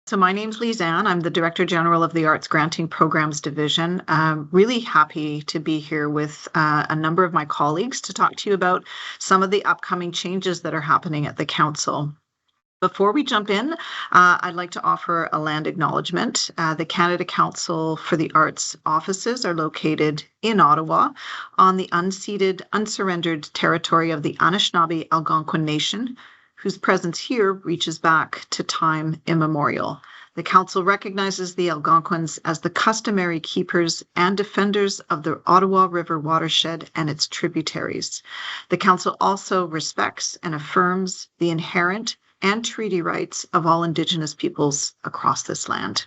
So my name's Lise Ann. I'm the Director General of the Arts Granting Programs Division. I'm really happy to be here with a number of my colleagues to talk to you about some of the upcoming changes that are happening at the Council. Before we jump in, I'd like to offer a land acknowledgement. The Canada Council for the Arts offices are located in Ottawa on the unceded, unsurrendered territory of the Anishinaabe Algonquin Nation, whose presence here reaches back to time immemorial. The Council recognizes the Algonquins as the customary keepers and defenders of the Ottawa River watershed and its tributaries. The Council also respects and affirms the inherent and treaty rights of all Indigenous peoples across this land.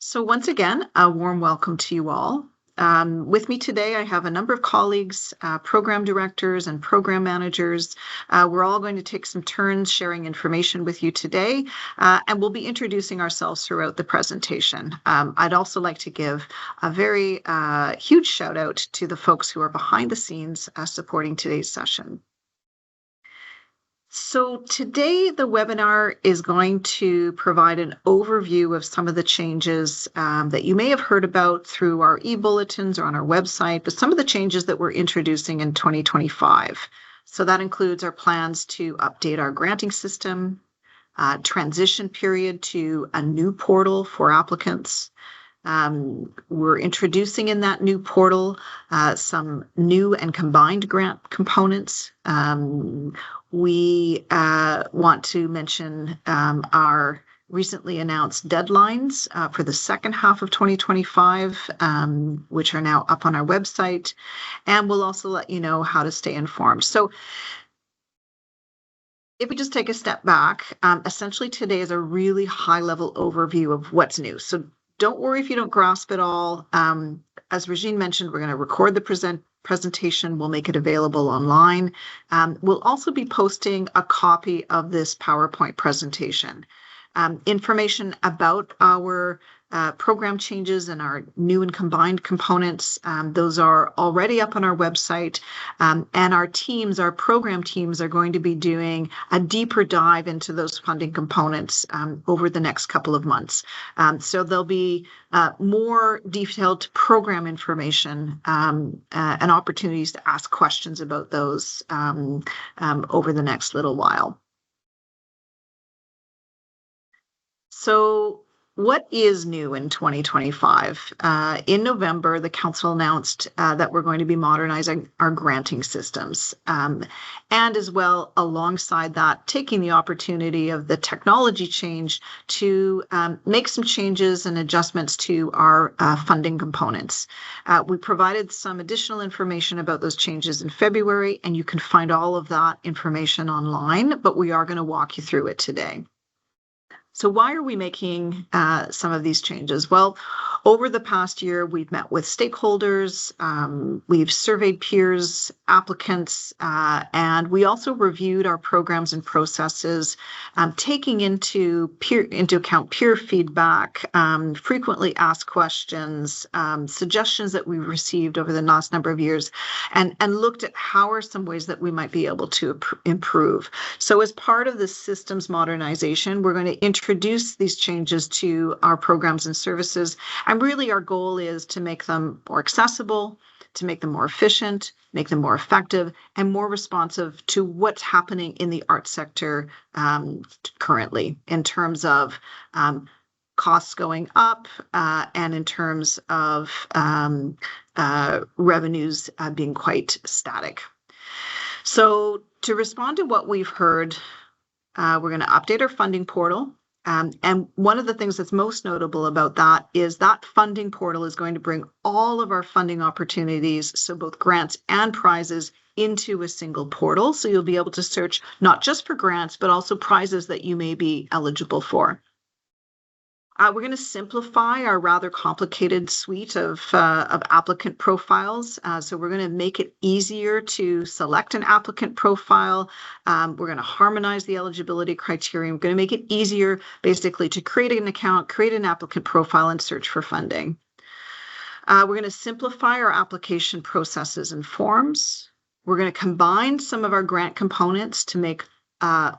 So once again, a warm welcome to you all. With me today, I have a number of colleagues, program directors and program managers. We're all going to take some turns sharing information with you today, and we'll be introducing ourselves throughout the presentation. I'd also like to give a very huge shout out to the folks who are behind the scenes supporting today's session. So today, the webinar is going to provide an overview of some of the changes that you may have heard about through our e-bulletins or on our website, but some of the changes that we're introducing in 2025. So that includes our plans to update our granting system, transition period to a new portal for applicants. We're introducing in that new portal some new and combined grant components. We want to mention our recently announced deadlines for the second half of 2025, which are now up on our website, and we'll also let you know how to stay informed. So if we just take a step back, essentially today is a really high-level overview of what's new. So don't worry if you don't grasp it all. As Regine mentioned, we're going to record the presentation. We'll make it available online. We'll also be posting a copy of this PowerPoint presentation. Information about our program changes and our new and combined components, those are already up on our website, and our program teams are going to be doing a deeper dive into those funding components over the next couple of months. So there'll be more detailed program information and opportunities to ask questions about those over the next little while. So what is new in 2025? In November, the Council announced that we're going to be modernizing our granting systems. And as well, alongside that, taking the opportunity of the technology change to make some changes and adjustments to our funding components. We provided some additional information about those changes in February, and you can find all of that information online, but we are going to walk you through it today. So why are we making some of these changes? Well, over the past year, we've met with stakeholders, we've surveyed peers, applicants, and we also reviewed our programs and processes, taking into account peer feedback, frequently asked questions, suggestions that we received over the last number of years, and looked at how are some ways that we might be able to improve. So as part of the systems modernization, we're going to introduce these changes to our programs and services. And really our goal is to make them more accessible, to make them more efficient, make them more effective, and more responsive to what's happening in the arts sector currently in terms of costs going up and in terms of revenues being quite static. So to respond to what we've heard, we're going to update our funding portal. And one of the things that's most notable about that is that funding portal is going to bring all of our funding opportunities, so both grants and prizes, into a single portal. So you'll be able to search not just for grants, but also prizes that you may be eligible for. We're going to simplify our rather complicated suite of applicant profiles. So we're going to make it easier to select an applicant profile. We're going to harmonize the eligibility criteria. We're going to make it easier, basically, to create an account, create an applicant profile, and search for funding. We're going to simplify our application processes and forms. We're going to combine some of our grant components to make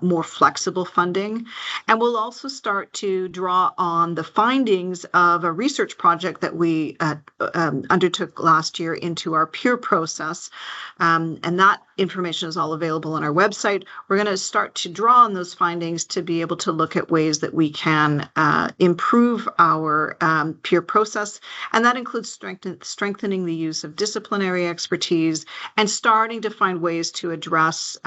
more flexible funding. And we'll also start to draw on the findings of a research project that we undertook last year into our peer process. And that information is all available on our website. We're going to start to draw on those findings to be able to look at ways that we can improve our peer process. And that includes strengthening the use of disciplinary expertise and starting to find ways to address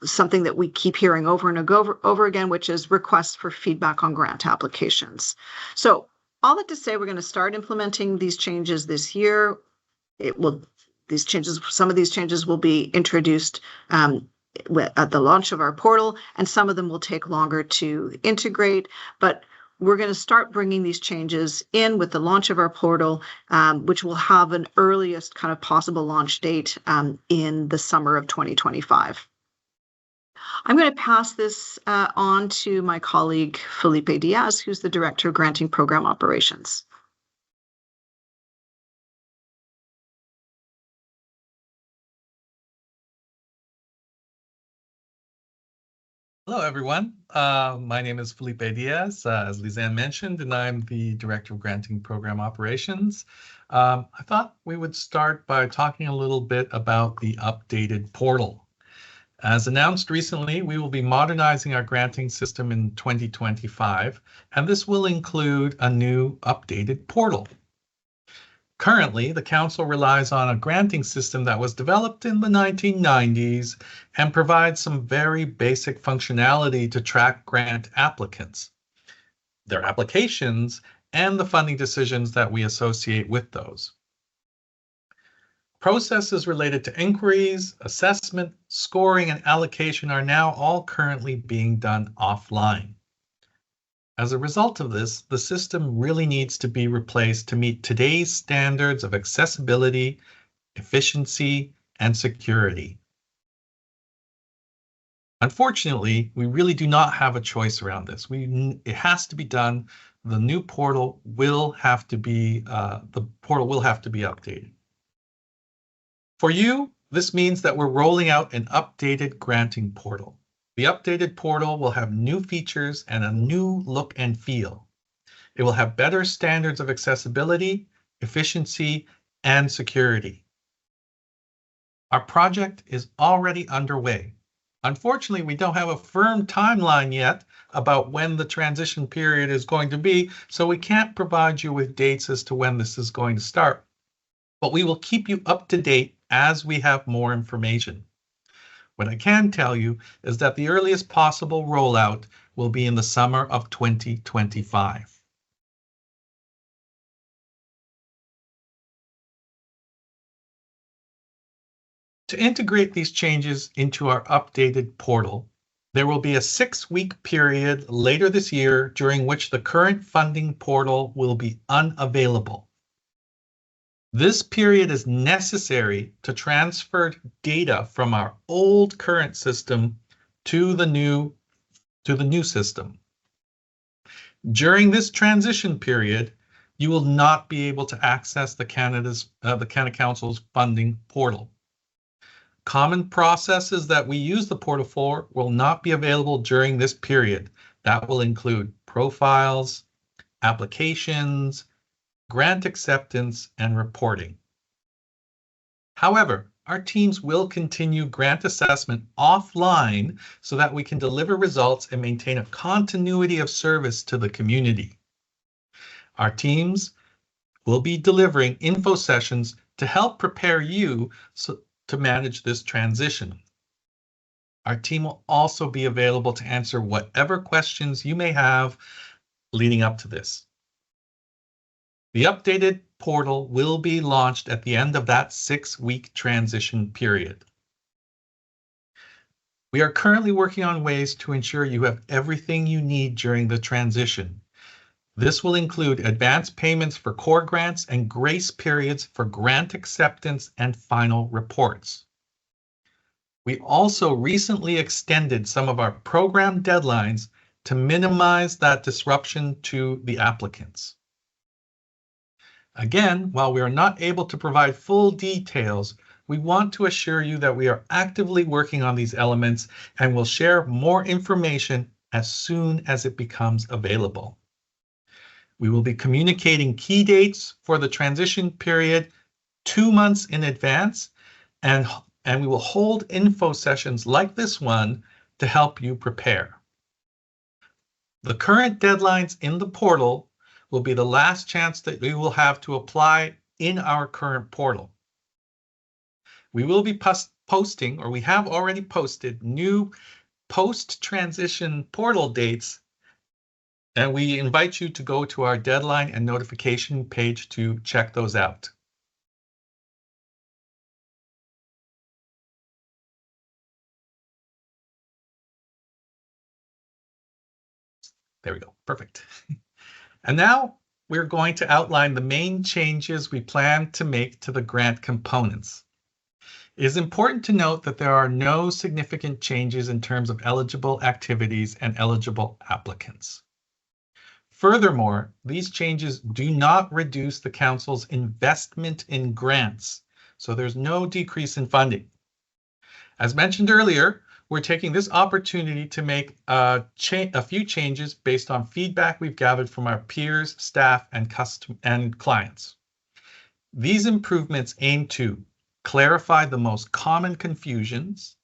something that we keep hearing over and over again, which is requests for feedback on grant applications. So all that to say, we're going to start implementing these changes this year. Some of these changes will be introduced at the launch of our portal, and some of them will take longer to integrate, but we're going to start bringing these changes in with the launch of our portal, which will have an earliest kind of possible launch date in the summer of 2025. I'm going to pass this on to my colleague, Felipe Diaz, who's the Director of Granting Program Operations. Hello, everyone. My name is Felipe Diaz, as Lise Ann mentioned, and I'm the Director of Granting Program Operations. I thought we would start by talking a little bit about the updated portal. As announced recently, we will be modernizing our granting system in 2025, and this will include a new updated portal. Currently, the Council relies on a granting system that was developed in the 1990s and provides some very basic functionality to track grant applicants, their applications, and the funding decisions that we associate with those. Processes related to inquiries, assessment, scoring, and allocation are now all currently being done offline. As a result of this, the system really needs to be replaced to meet today's standards of accessibility, efficiency, and security. Unfortunately, we really do not have a choice around this. It has to be done. The new portal will have to be updated. For you, this means that we're rolling out an updated granting portal. The updated portal will have new features and a new look and feel. It will have better standards of accessibility, efficiency, and security. Our project is already underway. Unfortunately, we don't have a firm timeline yet about when the transition period is going to be, so we can't provide you with dates as to when this is going to start. But we will keep you up to date as we have more information. What I can tell you is that the earliest possible rollout will be in the summer of 2025. To integrate these changes into our updated portal, there will be a 6-week period later this year during which the current funding portal will be unavailable. This period is necessary to transfer data from our old current system to the new system. During this transition period, you will not be able to access the Canada Council's funding portal. Common processes that we use the portal for will not be available during this period. That will include profiles, applications, grant acceptance, and reporting. However, our teams will continue grant assessment offline so that we can deliver results and maintain a continuity of service to the community. Our teams will be delivering info sessions to help prepare you to manage this transition. Our team will also be available to answer whatever questions you may have leading up to this. The updated portal will be launched at the end of that 6-week transition period. We are currently working on ways to ensure you have everything you need during the transition. This will include advance payments for core grants and grace periods for grant acceptance and final reports. We also recently extended some of our program deadlines to minimize that disruption to the applicants. Again, while we are not able to provide full details, we want to assure you that we are actively working on these elements and will share more information as soon as it becomes available. We will be communicating key dates for the transition period 2 months in advance, and we will hold info sessions like this one to help you prepare. The current deadlines in the portal will be the last chance that we will have to apply in our current portal. We will be posting, or we have already posted, new post-transition portal dates, and we invite you to go to our deadline and notification page to check those out. There we go. Perfect. And now we're going to outline the main changes we plan to make to the grant components. It is important to note that there are no significant changes in terms of eligible activities and eligible applicants. Furthermore, these changes do not reduce the Council's investment in grants, so there's no decrease in funding. As mentioned earlier, we're taking this opportunity to make a few changes based on feedback we've gathered from our peers, staff, and clients. These improvements aim to clarify the most common confusions,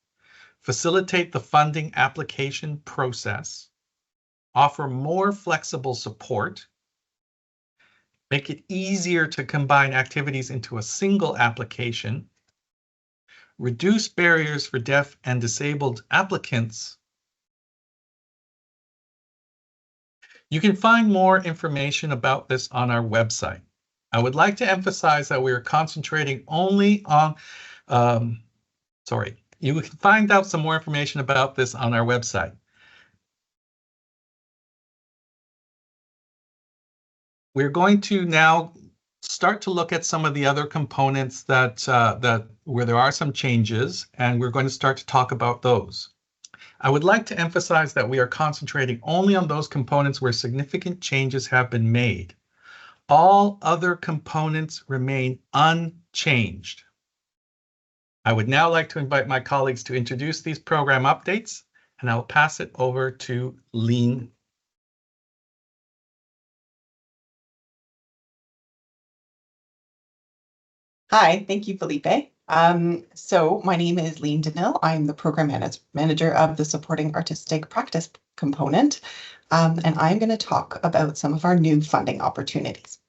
facilitate the funding application process, offer more flexible support, make it easier to combine activities into a single application, reduce barriers for deaf and disabled applicants. You can find more information about this on our website. I would like to emphasize that we are concentrating only on, you can find out some more information about this on our website. We're going to now start to look at some of the other components where there are some changes, and we're going to start to talk about those. I would like to emphasize that we are concentrating only on those components where significant changes have been made. All other components remain unchanged. I would now like to invite my colleagues to introduce these program updates, and I'll pass it over to Lise. Hi, thank you, Felipe. So my name is Lise Ann. I'm the program manager of the supporting artistic practice component, and I'm going to talk about some of our new funding opportunities.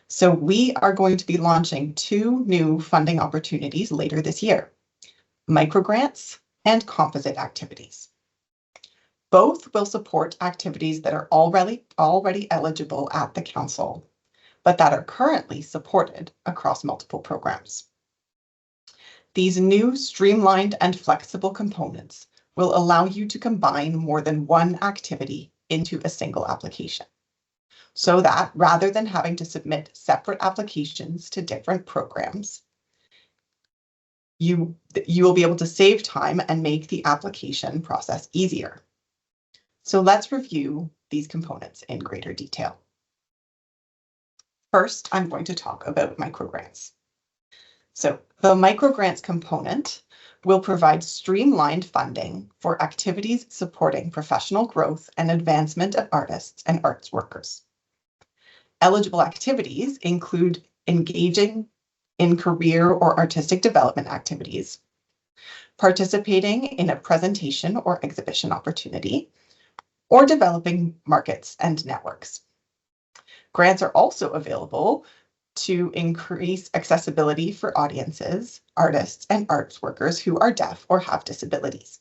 So we are going to be launching 2 new funding opportunities later this year, microgrants and composite activities. Both will support activities that are already eligible at the Council, but that are currently supported across multiple programs. These new streamlined and flexible components will allow you to combine more than one activity into a single application, so that rather than having to submit separate applications to different programs, you will be able to save time and make the application process easier. So let's review these components in greater detail. First, I'm going to talk about microgrants. So the microgrants component will provide streamlined funding for activities supporting professional growth and advancement of artists and arts workers. Eligible activities include engaging in career or artistic development activities, participating in a presentation or exhibition opportunity, or developing markets and networks. Grants are also available to increase accessibility for audiences, artists, and arts workers who are deaf or have disabilities.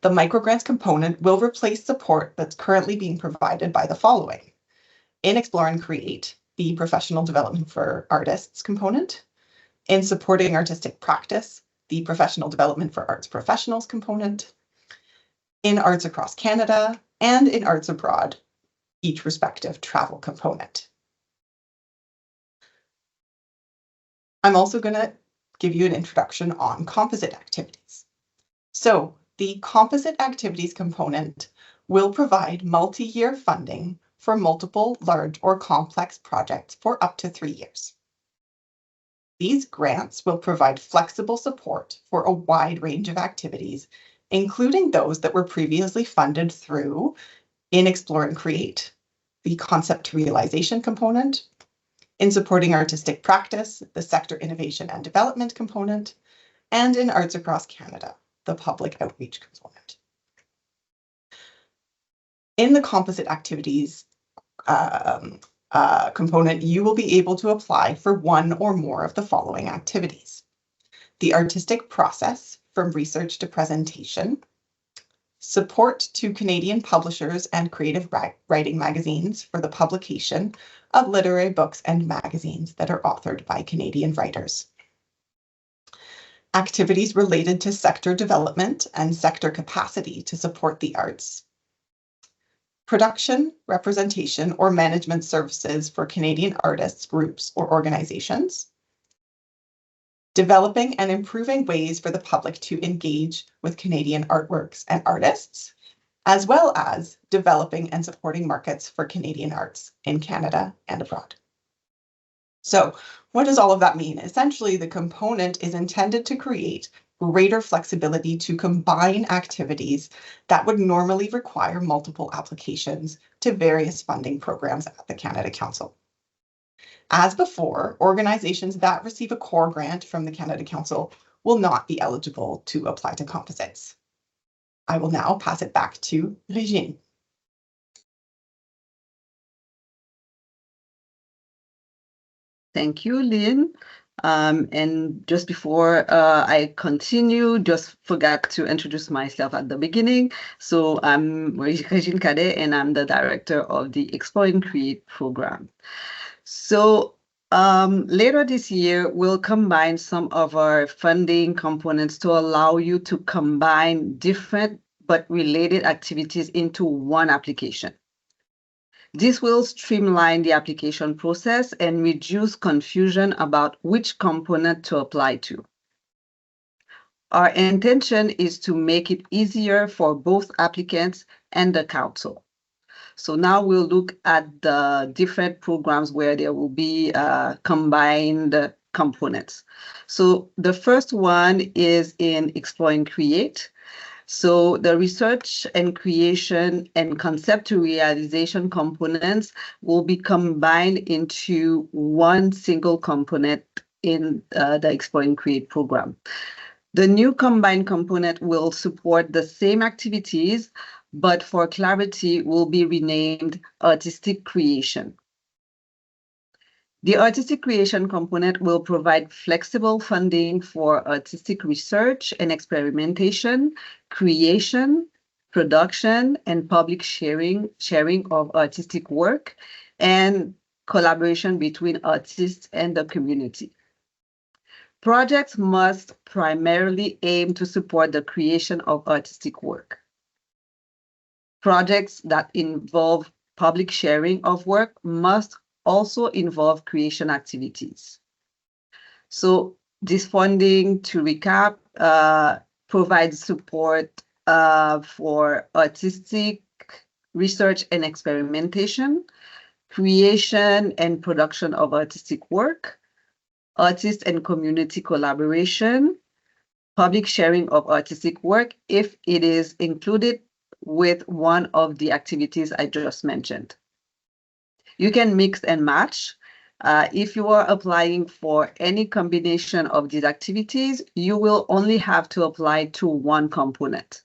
The microgrants component will replace support that's currently being provided by the following: in Explore and Create, the professional development for artists component; in Supporting Artistic Practice, the professional development for arts professionals component; in Arts Across Canada, and in Arts Abroad, each respective travel component. I'm also going to give you an introduction on composite activities. So the composite activities component will provide multi-year funding for multiple large or complex projects for up to 3 years. These grants will provide flexible support for a wide range of activities, including those that were previously funded through in Explore and Create, the concept to realization component, in supporting artistic practice, the sector innovation and development component, and in Arts Across Canada, the public outreach component. In the composite activities component, you will be able to apply for one or more of the following activities: the artistic process from research to presentation, support to Canadian publishers and creative writing magazines for the publication of literary books and magazines that are authored by Canadian writers, activities related to sector development and sector capacity to support the arts, production, representation, or management services for Canadian artists, groups, or organizations, developing and improving ways for the public to engage with Canadian artworks and artists, as well as developing and supporting markets for Canadian arts in Canada and abroad. So what does all of that mean? Essentially, the component is intended to create greater flexibility to combine activities that would normally require multiple applications to various funding programs at the Canada Council. As before, organizations that receive a core grant from the Canada Council will not be eligible to apply to composites. I will now pass it back to Regine. Thank you, Lynn. And just before I continue, just forgot to introduce myself at the beginning. So I'm Regine Cadet, and I'm the director of the Explore and Create program. So later this year, we'll combine some of our funding components to allow you to combine different but related activities into one application. This will streamline the application process and reduce confusion about which component to apply to. Our intention is to make it easier for both applicants and the council. So now we'll look at the different programs where there will be combined components. So the first one is in Explore and Create. So the research and creation and concept to realization components will be combined into one single component in the Explore and Create program. The new combined component will support the same activities, but for clarity will be renamed Artistic Creation. The Artistic Creation component will provide flexible funding for artistic research and experimentation, creation, production, and public sharing of artistic work, and collaboration between artists and the community. Projects must primarily aim to support the creation of artistic work. Projects that involve public sharing of work must also involve creation activities. So this funding, to recap, provides support for artistic research and experimentation, creation and production of artistic work, artist and community collaboration, public sharing of artistic work if it is included with one of the activities I just mentioned. You can mix and match. If you are applying for any combination of these activities, you will only have to apply to one component.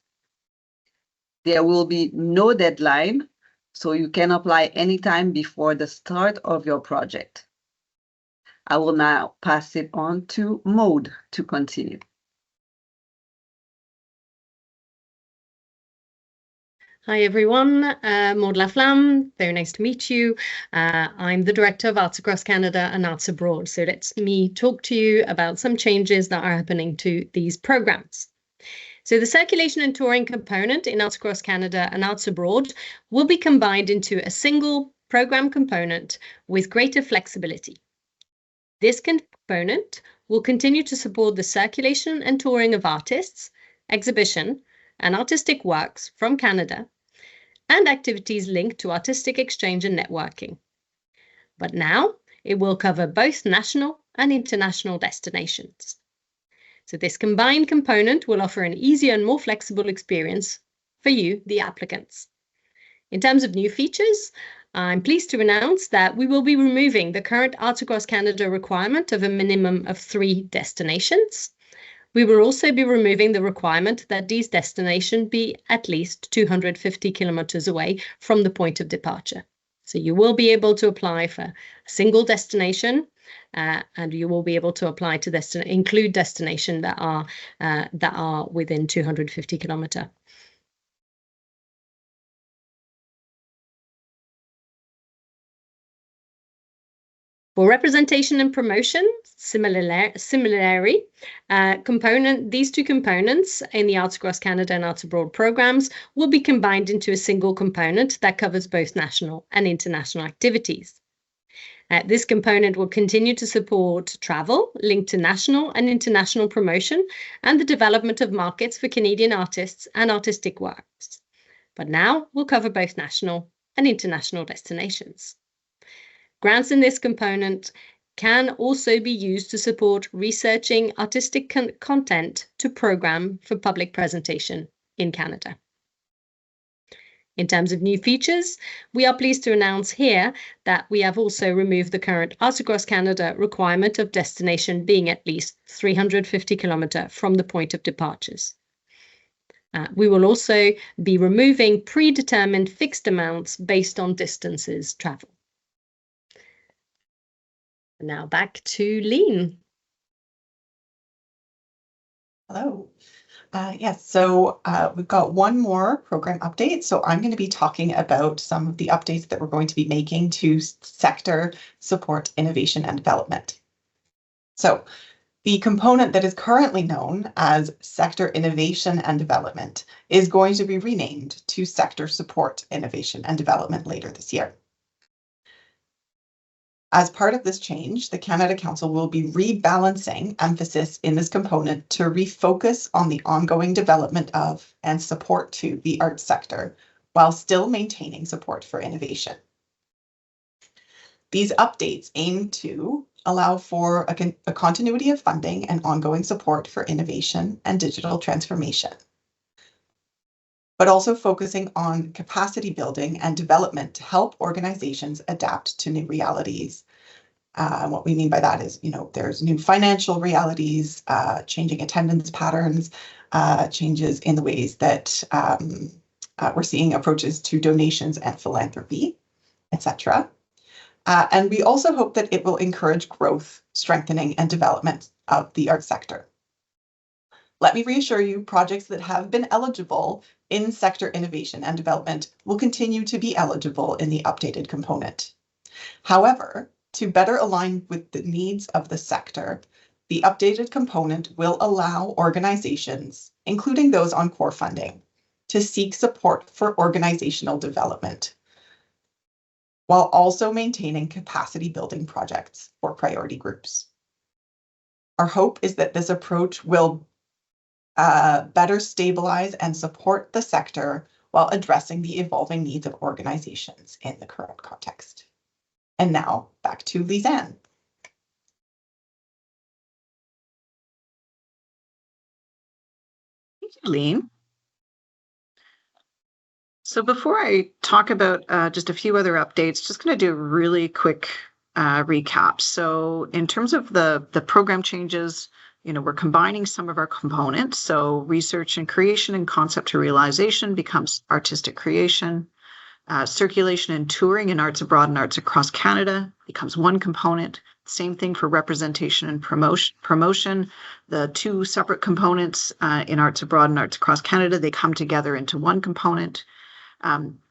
There will be no deadline, so you can apply anytime before the start of your project. I will now pass it on to Maude to continue. Hi everyone, Maud Laflamme, very nice to meet you. I'm the Director of Arts Across Canada and Arts Abroad, so let me talk to you about some changes that are happening to these programs. So the circulation and touring component in Arts Across Canada and Arts Abroad will be combined into a single program component with greater flexibility. This component will continue to support the circulation and touring of artists, exhibition, and artistic works from Canada, and activities linked to artistic exchange and networking. But now it will cover both national and international destinations. So this combined component will offer an easier and more flexible experience for you, the applicants. In terms of new features, I'm pleased to announce that we will be removing the current Arts Across Canada requirement of a minimum of 3 destinations. We will also be removing the requirement that these destinations be at least 250 kilometers away from the point of departure. So you will be able to apply for a single destination, and you will be able to apply to include destinations that are within 250 kilometers. For representation and promotion, similarly, these 2 components in the Arts Across Canada and Arts Abroad programs will be combined into a single component that covers both national and international activities. This component will continue to support travel linked to national and international promotion and the development of markets for Canadian artists and artistic works. But now we'll cover both national and international destinations. Grants in this component can also be used to support researching artistic content to program for public presentation in Canada. In terms of new features, we are pleased to announce here that we have also removed the current Arts Across Canada requirement of destination being at least 350 kilometers from the point of departures. We will also be removing predetermined fixed amounts based on distances traveled. Now back to Lise. Hello. Yes, so we've got one more program update. So I'm going to be talking about some of the updates that we're going to be making to sector support, innovation, and development. So the component that is currently known as sector innovation and development is going to be renamed to sector support, innovation, and development later this year. As part of this change, the Canada Council will be rebalancing emphasis in this component to refocus on the ongoing development of and support to the arts sector, while still maintaining support for innovation. These updates aim to allow for a continuity of funding and ongoing support for innovation and digital transformation, but also focusing on capacity building and development to help organizations adapt to new realities. What we mean by that is, there's new financial realities, changing attendance patterns, changes in the ways that we're seeing approaches to donations and philanthropy, etc. And we also hope that it will encourage growth, strengthening, and development of the arts sector. Let me reassure you, projects that have been eligible in sector innovation and development will continue to be eligible in the updated component. However, to better align with the needs of the sector, the updated component will allow organizations, including those on core funding, to seek support for organizational development, while also maintaining capacity building projects for priority groups. Our hope is that this approach will better stabilize and support the sector while addressing the evolving needs of organizations in the current context. And now back to Lise Ann. Thank you, Lise. So before I talk about just a few other updates, just going to do a really quick recap. So in terms of the program changes, we're combining some of our components. So research and creation and concept to realization becomes artistic creation. Circulation and touring in Arts Abroad and Arts Across Canada becomes one component. Same thing for representation and promotion. The 2 separate components in Arts Abroad and Arts Across Canada, they come together into one component.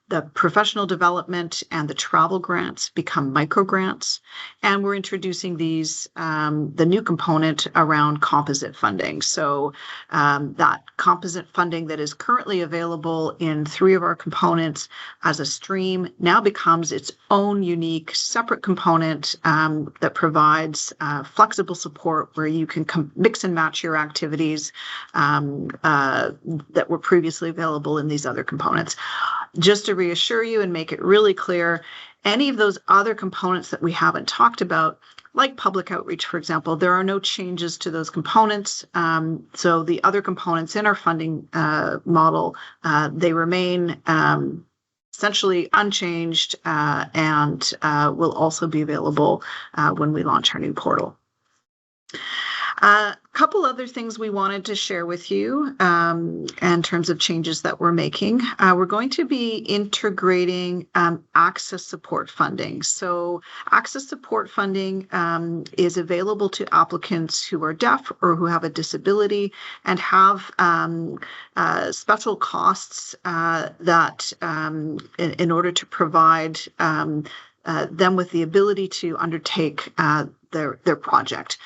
The professional development and the travel grants become micro grants, and we're introducing these, the new component around composite funding. So that composite funding that is currently available in 3 of our components as a stream now becomes its own unique separate component that provides flexible support where you can mix and match your activities that were previously available in these other components. Just to reassure you and make it really clear, any of those other components that we haven't talked about, like public outreach, for example, there are no changes to those components. So the other components in our funding model, they remain essentially unchanged and will also be available when we launch our new portal. A couple other things we wanted to share with you in terms of changes that we're making. We're going to be integrating access support funding. So access support funding is available to applicants who are deaf or who have a disability and have special costs that in order to provide them with the ability to undertake their project.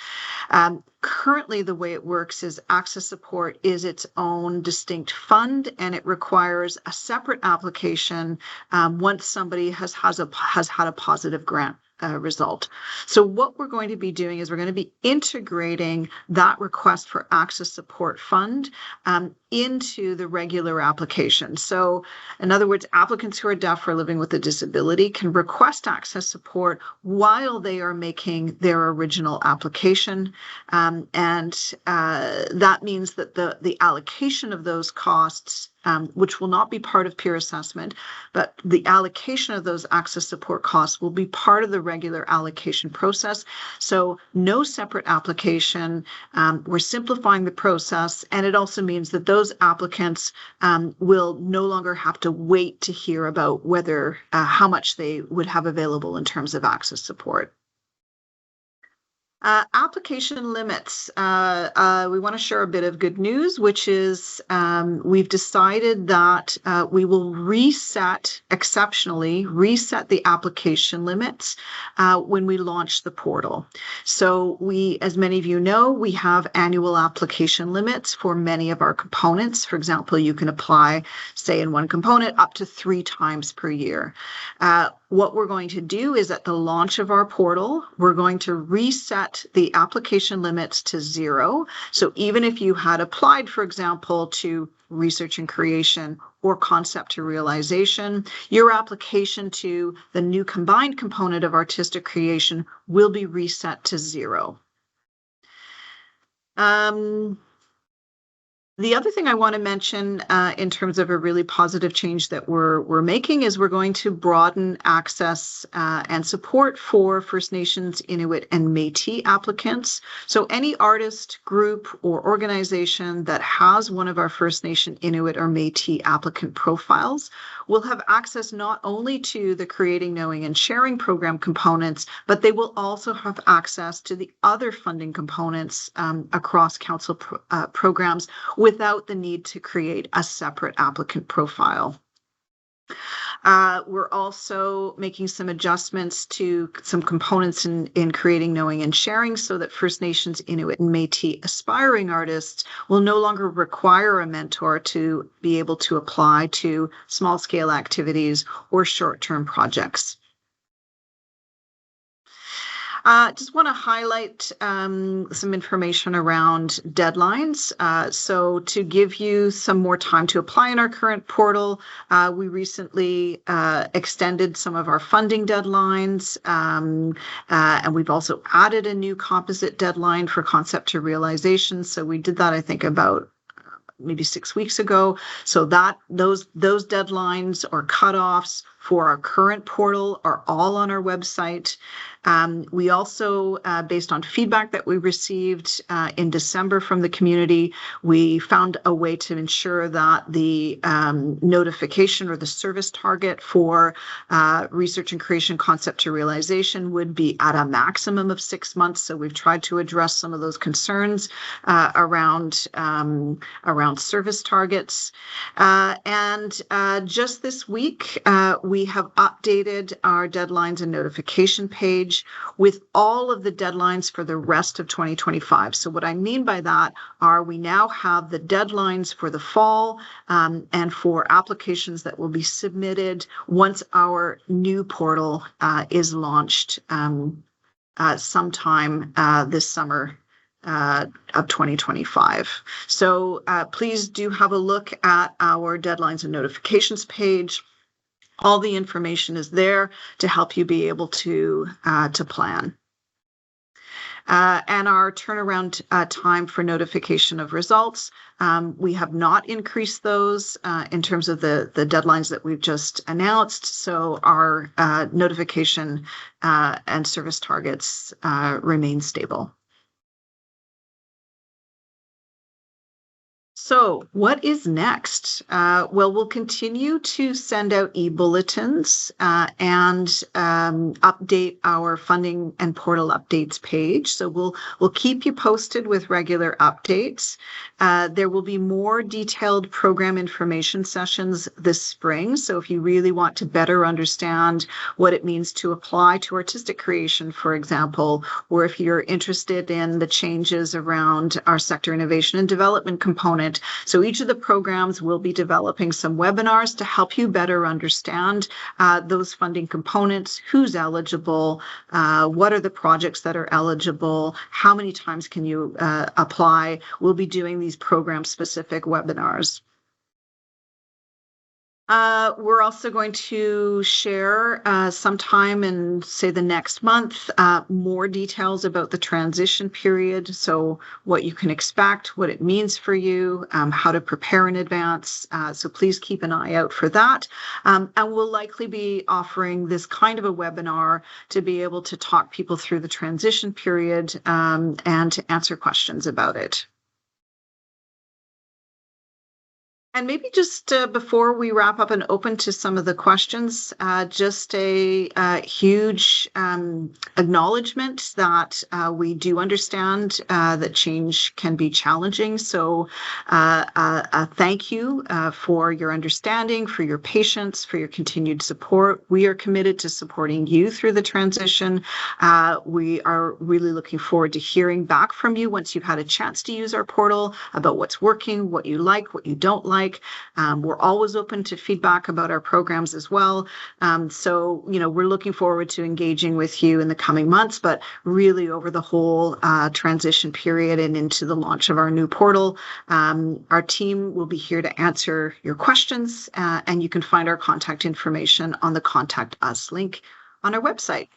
Currently, the way it works is access support is its own distinct fund, and it requires a separate application once somebody has had a positive grant result. So what we're going to be doing is we're going to be integrating that request for access support fund into the regular application. So in other words, applicants who are deaf or living with a disability can request access support while they are making their original application. And that means that the allocation of those costs, which will not be part of peer assessment, but the allocation of those access support costs will be part of the regular allocation process. So no separate application. We're simplifying the process, and it also means that those applicants will no longer have to wait to hear about whether how much they would have available in terms of access support. Application limits. We want to share a bit of good news, which is we've decided that we will exceptionally reset the application limits when we launch the portal. So we, as many of you know, we have annual application limits for many of our components. For example, you can apply, say, in one component up to 3 times per year. What we're going to do is at the launch of our portal, we're going to reset the application limits to 0. So even if you had applied, for example, to research and creation or concept to realization, your application to the new combined component of artistic creation will be reset to 0. The other thing I want to mention in terms of a really positive change that we're making is we're going to broaden access and support for First Nations, Inuit, and Métis applicants. So any artist, group, or organization that has one of our First Nation, Inuit, or Métis applicant profiles will have access not only to the Creating, Knowing, and Sharing program components, but they will also have access to the other funding components across council programs without the need to create a separate applicant profile. We're also making some adjustments to some components in Creating, Knowing, and Sharing so that First Nations, Inuit, and Métis aspiring artists will no longer require a mentor to be able to apply to small-scale activities or short-term projects. Just want to highlight some information around deadlines. So to give you some more time to apply in our current portal, we recently extended some of our funding deadlines, and we've also added a new composite deadline for concept to realization. So we did that, I think, about maybe 6 weeks ago. So that those deadlines or cutoffs for our current portal are all on our website. We also, based on feedback that we received in December from the community, we found a way to ensure that the notification or the service target for research and creation concept to realization would be at a maximum of 6 months. So we've tried to address some of those concerns around service targets. And just this week, we have updated our deadlines and notification page with all of the deadlines for the rest of 2025. So what I mean by that are we now have the deadlines for the fall and for applications that will be submitted once our new portal is launched sometime this summer of 2025. So please do have a look at our deadlines and notifications page. All the information is there to help you be able to plan. And our turnaround time for notification of results, we have not increased those in terms of the deadlines that we've just announced. So our notification and service targets remain stable. So what is next? Well, we'll continue to send out e-bulletins and update our funding and portal updates page. So we'll keep you posted with regular updates. There will be more detailed program information sessions this spring. So if you really want to better understand what it means to apply to artistic creation, for example, or if you're interested in the changes around our sector innovation and development component. So each of the programs will be developing some webinars to help you better understand those funding components, who's eligible, what are the projects that are eligible, how many times can you apply. We'll be doing these program-specific webinars. We're also going to share sometime in, say, the next month, more details about the transition period. So what you can expect, what it means for you, how to prepare in advance. So please keep an eye out for that. And we'll likely be offering this kind of a webinar to be able to talk people through the transition period and to answer questions about it. And maybe just before we wrap up and open to some of the questions, just a huge acknowledgement that we do understand that change can be challenging. So a thank you for your understanding, for your patience, for your continued support. We are committed to supporting you through the transition. We are really looking forward to hearing back from you once you've had a chance to use our portal about what's working, what you like, what you don't like. We're always open to feedback about our programs as well. So, we're looking forward to engaging with you in the coming months, but really over the whole transition period and into the launch of our new portal. Our team will be here to answer your questions, and you can find our contact information on the Contact Us link on our website.